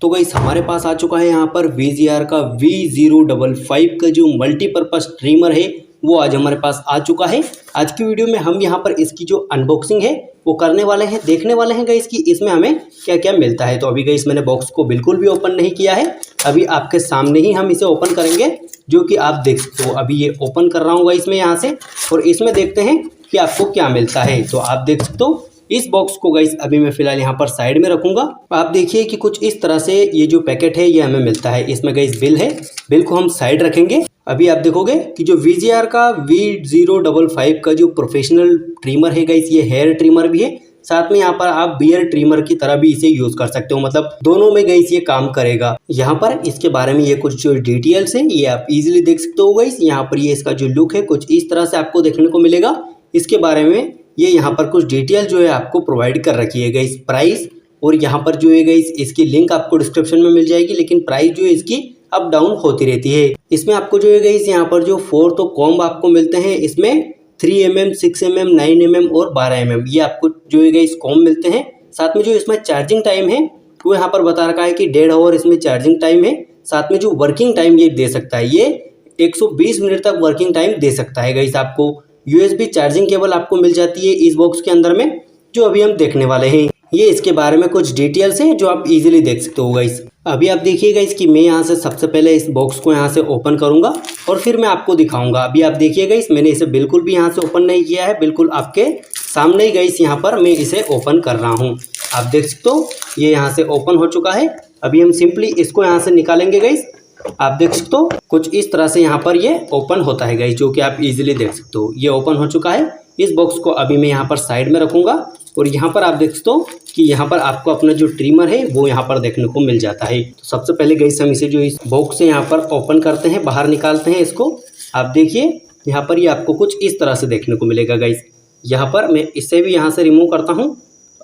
तो गाइस हमारे पास आ चुका है यहाँ पर VGR का V055 का जो मल्टीपर्पज़ ट्रिमर है वो आज हमारे पास आ चुका है। आज की वीडियो में हम यहाँ पर इसकी जो अनबॉक्सिंग है वो करने वाले हैं, देखने वाले हैं गाइस कि इसमें हमें क्या क्या मिलता है। तो अभी गाइस मैंने बॉक्स को बिल्कुल भी ओपन नहीं किया है, अभी आपके सामने ही हम इसे ओपन करेंगे, जो कि आप देख सकते हो। अभी ये ओपन कर रहा हूँ गाइस मैं यहाँ से, और इसमें देखते हैं कि आपको क्या मिलता है। तो आप देख सकते हो इस बॉक्स को गाइस अभी मैं फिलहाल यहाँ पर साइड में रखूंगा। आप देखिए कि कुछ इस तरह से ये जो पैकेट है ये हमें मिलता है। इसमें गाइस बिल है, बिल को हम साइड रखेंगे। अभी आप देखोगे कि जो VGR का V055 का जो प्रोफेशनल ट्रिमर है गाइस, ये हेयर ट्रिमर भी है, साथ में यहाँ पर आप बियर ट्रिमर की तरह भी इसे यूज कर सकते हो, मतलब दोनों में गाइस ये काम करेगा। यहाँ पर इसके बारे में ये कुछ जो डिटेल्स है ये आप इजीली देख सकते हो गाइस। यहाँ पर ये इसका जो लुक है कुछ इस तरह से आपको देखने को मिलेगा। इसके बारे में ये यहाँ पर कुछ डिटेल जो है आपको प्रोवाइड कर रखी है गाइस, प्राइस, और यहाँ पर जो है गाइस इसकी लिंक आपको डिस्क्रिप्शन में मिल जाएगी, लेकिन प्राइस जो है इसकी अप डाउन होती रहती है। इसमें आपको जो है गाइस यहाँ पर जो 4 तो कॉम्ब आपको मिलते हैं, इसमें 3mm, 6mm, 9mm और 12mm ये आपको जो है गाइस कॉम्ब मिलते हैं। साथ में जो इसमें चार्जिंग टाइम है वो यहाँ पर बता रखा है कि 1.5 आवर इसमें चार्जिंग टाइम है। साथ में जो वर्किंग टाइम ये दे सकता है, ये 120 मिनट तक वर्किंग टाइम दे सकता है गाइस। आपको USB चार्जिंग केबल आपको मिल जाती है इस बॉक्स के अंदर में, जो अभी हम देखने वाले हैं। ये इसके बारे में कुछ डिटेल्स हैं जो आप इजीली देख सकते हो गाइस। अभी आप देखिए गाइस कि मैं यहाँ से सबसे पहले इस बॉक्स को यहाँ से ओपन करूंगा और फिर मैं आपको दिखाऊंगा। अभी आप देखिए गाइस मैंने इसे बिल्कुल भी यहाँ से ओपन नहीं किया है, बिल्कुल आपके सामने ही गाइस यहाँ पर मैं इसे ओपन कर रहा हूँ। आप देख सकते हो ये यहाँ से ओपन हो चुका है। अभी हम सिंपली इसको यहाँ से निकालेंगे गाइस। आप देख सकते हो कुछ इस तरह से यहाँ पर ये ओपन होता है गाइस, जो कि आप इजीली देख सकते हो। ये ओपन हो चुका है। इस बॉक्स को अभी मैं यहाँ पर साइड में रखूंगा, और यहाँ पर आप देख सकते हो कि यहाँ पर आपको अपना जो ट्रिमर है वो यहाँ पर देखने को मिल जाता है। तो सबसे पहले गाइस हम इसे जो इस बॉक्स से यहाँ पर ओपन करते हैं, बाहर निकालते हैं इसको। आप देखिए यहाँ पर ये आपको कुछ इस तरह से देखने को मिलेगा गाइस। यहाँ पर मैं इसे भी यहाँ से रिमूव करता हूँ।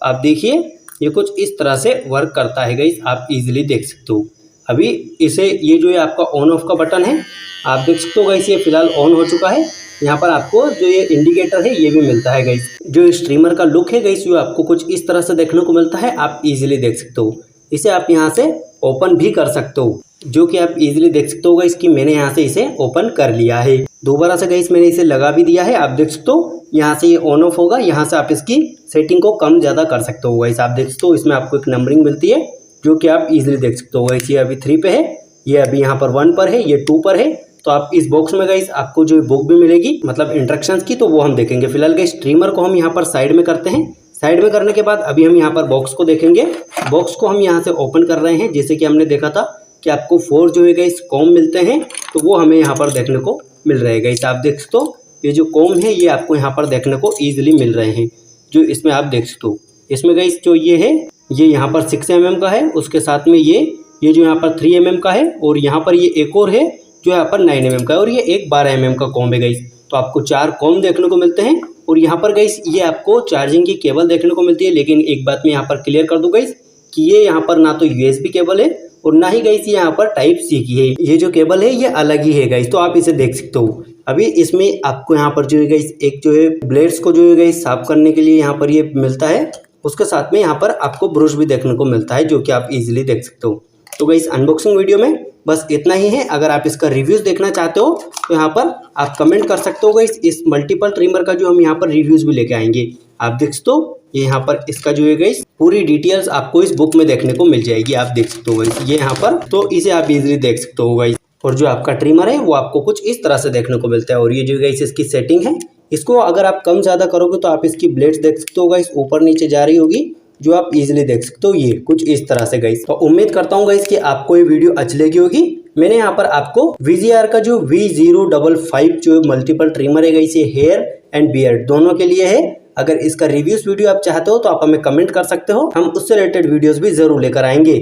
आप देखिए ये कुछ इस तरह से वर्क करता है गाइस, आप इजीली देख सकते हो। अभी इसे ये जो है आपका ऑन ऑफ का बटन है, आप देख सकते हो गाइस ये फिलहाल ऑन हो चुका है। यहाँ पर आपको जो ये इंडिकेटर है ये भी मिलता है गाइस। जो स्ट्रीमर का लुक है गाइस वो आपको कुछ इस तरह से देखने को मिलता है, आप इजीली देख सकते हो। इसे आप यहाँ से ओपन भी कर सकते हो, जो कि आप इजीली देख सकते हो गाइस कि मैंने यहाँ से इसे ओपन कर लिया है। दोबारा से गाइस मैंने इसे लगा भी दिया है। आप देख सकते हो यहाँ से ये ऑन ऑफ होगा, यहाँ से आप इसकी सेटिंग को कम ज़्यादा कर सकते हो गाइस। आप देख सकते हो इसमें आपको एक नंबरिंग मिलती है, जो कि आप इजीली देख सकते हो गाइस। ये अभी 3 पे है, ये अभी यहाँ पर 1 पर है, ये 2 पर है। तो आप इस बॉक्स में गाइस आपको जो बुक भी मिलेगी, मतलब इंस्ट्रक्शंस की, तो वो हम देखेंगे। फिलहाल गाइस ट्रिमर को हम यहाँ पर साइड में करते हैं। साइड में करने के बाद अभी हम यहाँ पर बॉक्स को देखेंगे। बॉक्स को हम यहाँ से ओपन कर रहे हैं। जैसे कि हमने देखा था कि आपको 4 जो है गाइस कॉम्ब मिलते हैं, तो वो हमें यहाँ पर देखने को मिल रहे हैं गाइस। आप देख सकते हो ये जो कॉम्ब है ये आपको यहाँ पर देखने को ईजिली मिल रहे हैं, जो इसमें आप देख सकते हो। इसमें गाइस जो ये है ये यहाँ पर 6mm का है, उसके साथ में ये जो यहाँ पर 3mm का है, और यहाँ पर ये एक और है जो यहाँ पर 9mm का है, और ये एक 12mm का कॉम्ब है गाइस। तो आपको 4 कॉम्ब देखने को मिलते हैं। और यहाँ पर गाइस ये आपको चार्जिंग की केबल देखने को मिलती है, लेकिन एक बात मैं यहाँ पर क्लियर कर दूँ गाइस कि ये यहाँ पर ना तो USB केबल है और ना ही गाइस यहाँ पर Type-C की है। ये जो केबल है ये अलग ही है गाइस, तो आप इसे देख सकते हो। अभी इसमें आपको यहाँ पर जो है गाइस एक जो है ब्लेड्स को जो है गाइस साफ करने के लिए यहाँ पर ये मिलता है। उसके साथ में यहाँ पर आपको ब्रश भी देखने को मिलता है, जो कि आप इजीली देख सकते हो। तो गाइस अनबॉक्सिंग वीडियो में बस इतना ही है। अगर आप इसका रिव्यूज़ देखना चाहते हो तो यहाँ पर आप कमेंट कर सकते हो गाइस। इस मल्टीपल ट्रिमर का जो हम यहाँ पर रिव्यूज़ भी लेके आएंगे। आप देख सकते हो ये यहाँ पर इसका जो है गाइस पूरी डिटेल्स आपको इस बुक में देखने को मिल जाएगी। आप देख सकते हो गाइस ये यहाँ पर, तो इसे आप इजीली देख सकते हो गाइस। और जो आपका ट्रिमर है वो आपको कुछ इस तरह से देखने को मिलता है। और ये जो गाइस इसकी सेटिंग है, इसको अगर आप कम ज़्यादा करोगे तो आप इसकी ब्लेड्स देख सकते हो गाइस ऊपर नीचे जा रही होगी, जो आप इजीली देख सकते हो। ये कुछ इस तरह से गाइस। तो उम्मीद करता हूँ गाइस कि आपको ये वीडियो अच्छी लगी होगी। मैंने यहाँ पर आपको VGR का जो V055 जो मल्टीपल ट्रिमर है गाइस, ये हेयर एंड बियर्ड दोनों के लिए है। अगर इसका रिव्यूज वीडियो आप चाहते हो तो आप हमें कमेंट कर सकते हो, हम उससे रिलेटेड वीडियोस भी जरूर लेकर आएंगे।